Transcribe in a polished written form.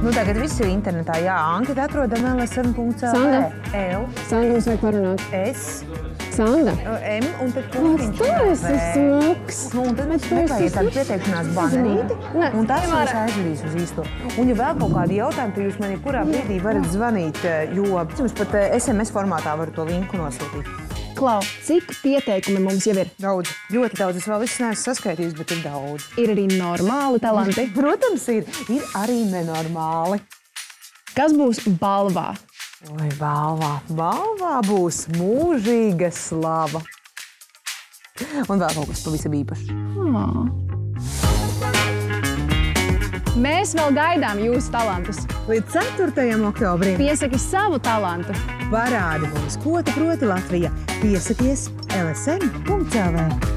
Nu, tagad viss ir internetā. Jā, anketa atrodam LSM.CLV. Sanda. L. Sanda, mums vajag parunāt. S. Sanda. M un tad punktiņš. Tu esi smuks. Nu, un tad mēs meklējam tādu pieteikšanās banerīti, un tas mums aizvedīs uz īsto. Un ja vēl kaut kādi jautājumi, tad jūs man jebkurā brīdī varat zvanīt, jo jums pat SMS formātā varu to linku nosūtīt. Klau, cik pieteikumi mums jau ir? Daudz, ļoti daudz. Es vēl viss neesmu saskaitījis, bet ir daudz. Ir arī normāli talanti. Protams, ir arī nenormāli. Kas būs balvā? Oi, balvā. Balvā būs mūžīga slava. Un vēl kaut kas pavisam īpašs. Mēs vēl gaidām jūsu talantus. Līdz 4. oktobrim. Piesaki savu talantu. Parādi mums, ko tu proti Latvija. Piesakies LSM.CLV.